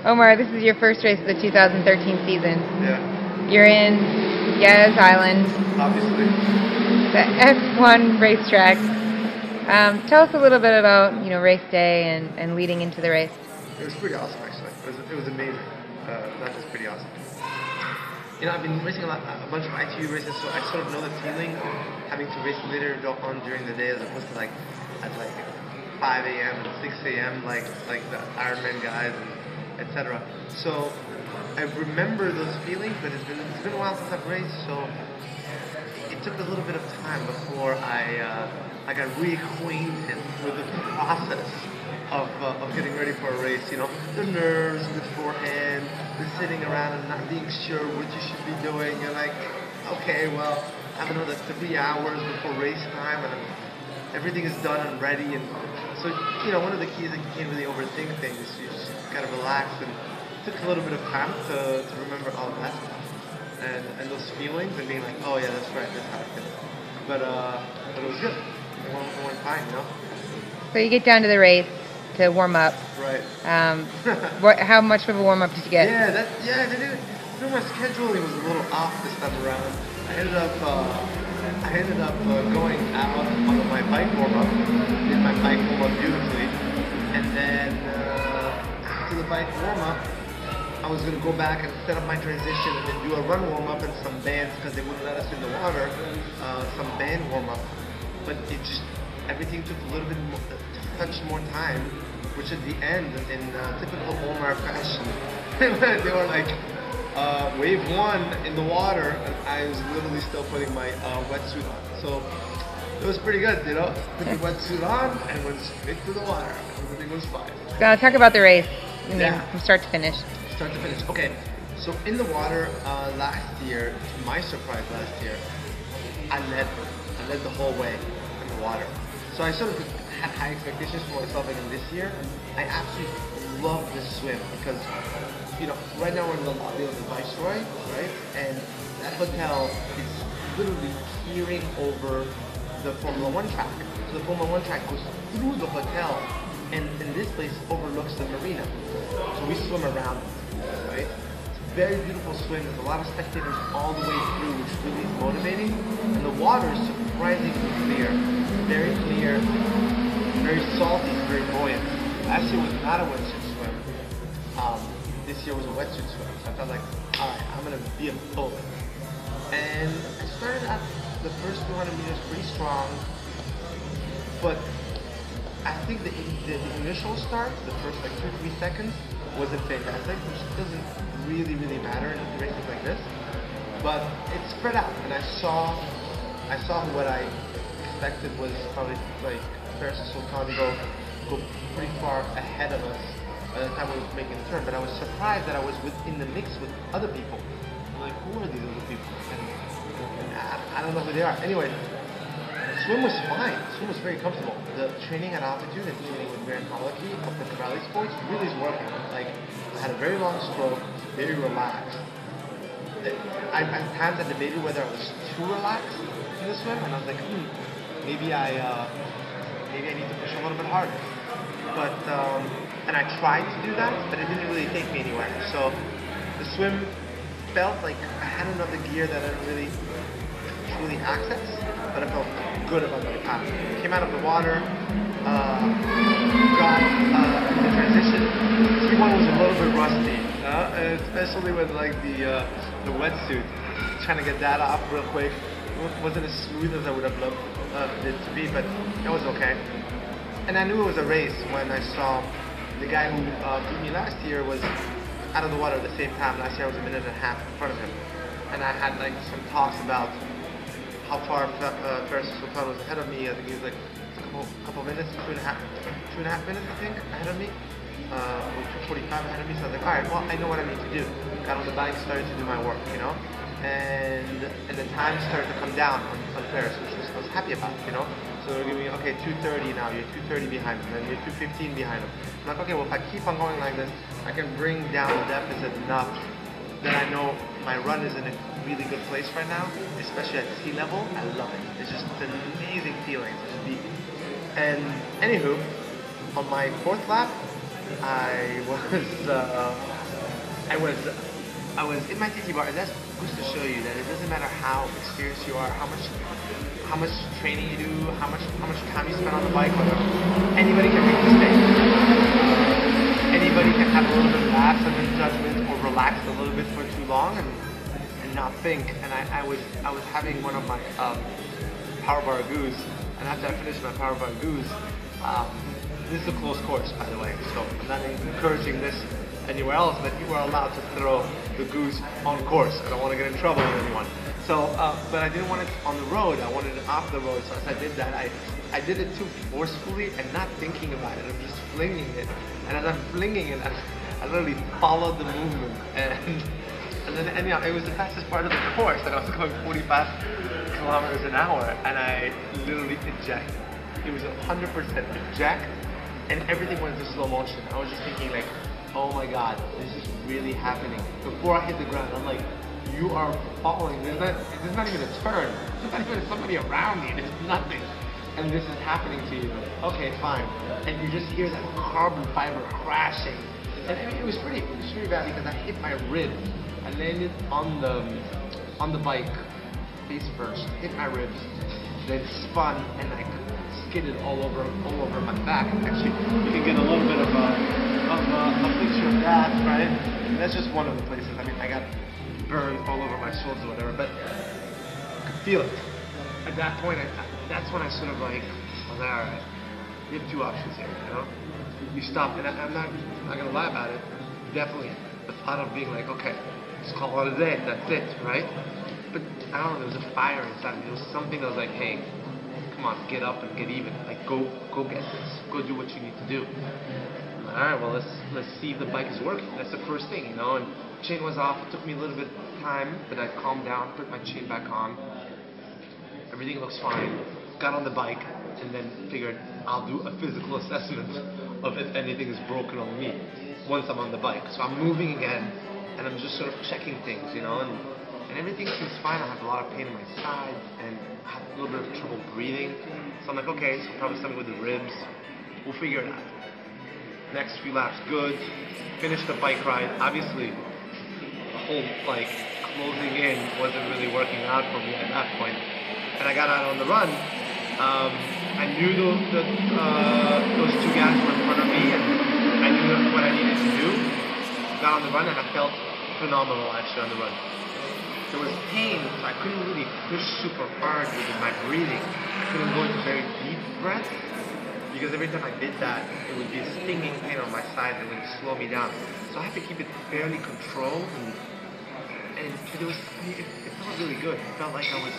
Omar, this is your first race of the 2013 season. Yeah. You're in Yas Island, Obviously. the F1 racetrack. Tell us a little bit about race day and leading into the race. It was pretty awesome, actually. It was amazing. Not just pretty awesome. I've been racing a bunch of ITU races, so I sort of know the feeling of having to race later on during the day as opposed to like at like 5 a.m. and 6 a.m. like the Ironman guys and etc. So I remember those feelings, but it's been a while since I've raced, so it took a little bit of time before I got reacquainted with the process of getting ready for a race. The nerves beforehand, the sitting around and not being sure what you should be doing. You're like, okay, well, I have another 3 hours before race time, and everything is done and ready. And so, one of the keys that you can't really overthink things. You just gotta relax, and it took a little bit of time to remember all that and those feelings and being like, oh yeah, that's right, that's how I feel. But it was good. It went fine, So you get down to the race to warm up. Right. How much of a warm up did you get? I did. My scheduling was a little off this time around. I ended up going out on my bike warm up. Did my bike warm up beautifully, and then after the bike warm up, I was gonna go back and set up my transition and then do a run warm up and some bands because they wouldn't let us in the water. Some band warm up, but everything took a little bit more, touch more time, which at the end, in typical Omar fashion, they were like, wave 1 in the water, and I was literally still putting my wetsuit on. So it was pretty good, Put the wetsuit on and went straight to the water. Everything was fine. Talk about the race. From start to finish. Start to finish. Okay, so in the water last year, to my surprise I led the whole way in the water. So I sort of had high expectations for myself again this year. I absolutely love this swim because, right now we're in the lobby of the Viceroy, right? And that hotel is literally peering over the Formula 1 track. So the Formula 1 track goes through the hotel, and this place overlooks the marina. So we swim around it, right? It's a very beautiful swim. There's a lot of spectators all the way through, which really is motivating. And the water is surprisingly clear. Very clear, very salty, very buoyant. Last year was not a wetsuit swim. This year was a wetsuit swim. So I felt like, alright, I'm going to be a boat. And I started at the first 200 meters pretty strong, but I think the initial start, the first 2-3 seconds, wasn't fantastic, which doesn't really matter in races like this. But it spread out, and I saw what I expected was probably like Faris Sultan go pretty far ahead of us by the time we were making the turn. But I was surprised that I was in the mix with other people. I'm like, who are these other people? And I don't know who they are. Anyway, swim was fine. Swim was very comfortable. The training at altitude and training with Grant Pollocky of the Cavalli Sports really is working. Like, I had a very long stroke, very relaxed. At times I debated whether I was too relaxed in the swim, and I was like, maybe I need to push a little bit harder. But and I tried to do that, but it didn't really take me anywhere. So the swim felt like I had another gear that I didn't really truly access, but I felt good about my path. Came out of the water, got the transition. T1 was a little bit rusty, especially with like the wetsuit. Trying to get that off real quick. It wasn't as smooth as I would have loved it to be, but it was okay. And I knew it was a race when I saw the guy who beat me last year was out of the water at the same time. Last year I was a minute and a half in front of him, and I had like some talks about how far Faris Sultan was ahead of me. I think he was like a couple minutes, two and a half minutes, I think, ahead of me, or 2:45 ahead of me. So I was like, all right, well, I know what I need to do. Got on the bike, started to do my work, and the time started to come down on Faris, which I was happy about, So they're giving me, okay, 2:30 now, you're 2:30 behind him, then you're 2:15 behind him. I'm like, okay, well, if I keep on going like this, I can bring down the deficit enough that I know my run is in a really good place right now, especially at sea level. I love it. It's just an amazing feeling. And anywho, on my fourth lap, I was I was in my TT bar, and that's goes to show you that it doesn't matter how experienced you are, how much training you do, how much time you spend on the bike, whatever. Anybody can make mistakes. Anybody can have a little bit of lapse and then judgment, or relax a little bit for too long and not think. And I was having one of my power bar goos, and after I finished my power bar goos, this is a closed course, by the way, so I'm not encouraging this anywhere else, but you are allowed to throw the goose on course. I don't want to get in trouble with anyone. So, but I didn't want it on the road. I wanted it off the road. So as I did that, I did it too forcefully and not thinking about it. I'm just flinging it. And as I'm flinging it, I literally followed the movement. And then anyhow, it was the fastest part of the course, and I was going 45 kilometers an hour, and I literally ejected. It was 100% eject, and everything went into slow motion. I was just thinking like, oh my God, this is really happening. Before I hit the ground, I'm like, you are falling. There's not even a turn. There's not even somebody around me. There's nothing. And this is happening to you. Okay, fine. And you just hear that carbon fiber crashing. And I mean, it was pretty bad because I hit my rib. I landed on the bike face first, hit my ribs, then spun and I skidded all over my back. Actually, you can get a little bit of a picture of that, right? And that's just one of the places. I mean, I got burned all over my shoulders or whatever, but I could feel it. At that point, that's when I sort of like, I was like, all right, you have two options here, you know? You stop, and I'm not gonna lie about it. Definitely the thought of being like, okay, just call it a day, that's it, right? But I don't know, there was a fire inside me. There was something that was like, hey, come on, get up and get even. Like, go get this. Go do what you need to do. All right, well, let's see if the bike is working. That's the first thing, you know. And chain was off. It took me a little bit of time, but I calmed down, put my chain back on. Everything looks fine. Got on the bike, and then figured I'll do a physical assessment of if anything is broken on me once I'm on the bike. So I'm moving again, and I'm just sort of checking things, you know. And everything seems fine. I have a lot of pain in my side, and I have a little bit of trouble breathing. So I'm like, okay, so probably something with the ribs. We'll figure it out. Next few laps, good. Finished the bike ride. Obviously, the whole like closing in wasn't really working out for me at that point. And I got out on the run. I knew those two guys were in front of me, and I knew what I needed to do. Got on the run, and I felt phenomenal actually on the run. There was pain, so I couldn't really push super hard with my breathing. I couldn't go into very deep breaths, because every time I did that, it would be a stinging pain on my side that would slow me down. So I had to keep it fairly controlled, and it felt really good. It felt like I was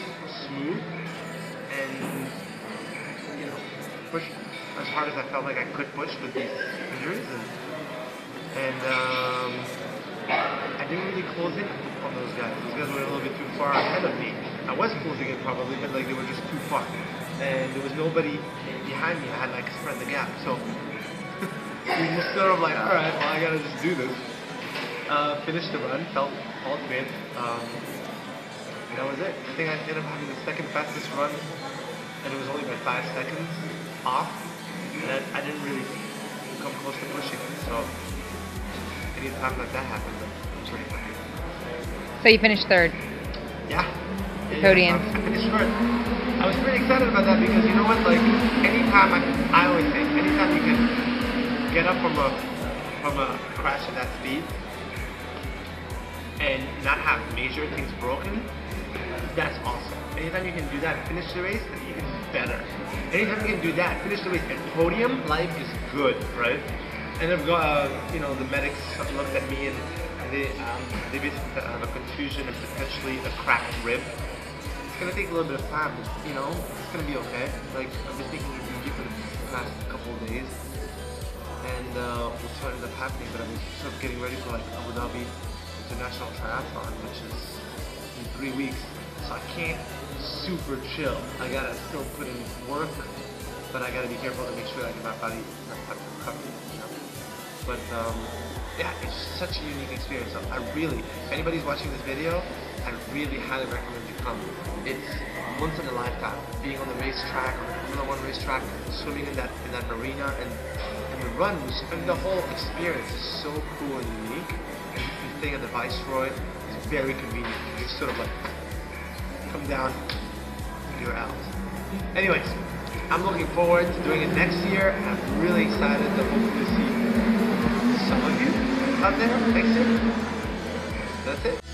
smooth, and you know, push as hard as I felt like I could push with these injuries, and I didn't really close in on those guys. Those guys were a little bit too far ahead of me. I was closing in probably, but like they were just too far. And there was nobody behind me. I had like spread the gap. So we just sort of like, all right, well I gotta just do this. Finished the run, felt all good. And that was it. I think I ended up having the second fastest run, and it was only by 5 seconds off. And I didn't really come close to pushing it. So anytime that happens, I'm pretty happy. So you finished third. Yeah. Podium. I finished third. I was pretty excited about that because you know what? Like anytime I always say, anytime you can get up from a crash at that speed and not have major things broken, that's awesome. Anytime you can do that, finish the race, then even better. Anytime you can do that, finish the race and podium, life is good, right? And I've got, you know, the medics looked at me and they basically have a contusion and potentially a cracked rib. It's gonna take a little bit of time, but you know, it's gonna be okay. Like I've been taking it easy for the past couple of days, and we'll see what ends up happening. But I'm sort of getting ready for like Abu Dhabi International Triathlon, which is in 3 weeks. So I can't super chill. I gotta still put in work, but I gotta be careful to make sure that my body doesn't have recovery. You know? But yeah, it's such a unique experience. So I really, if anybody's watching this video, I really highly recommend you come. It's once in a lifetime. Being on the racetrack, on the Formula 1 racetrack, swimming in that marina, and and the run was, and the whole experience is so cool and unique. And the thing at the Viceroy is very convenient. You just sort of like come down, you're out. Anyways, I'm looking forward to doing it next year, and I'm really excited to hopefully see some of you out there next year. That's it.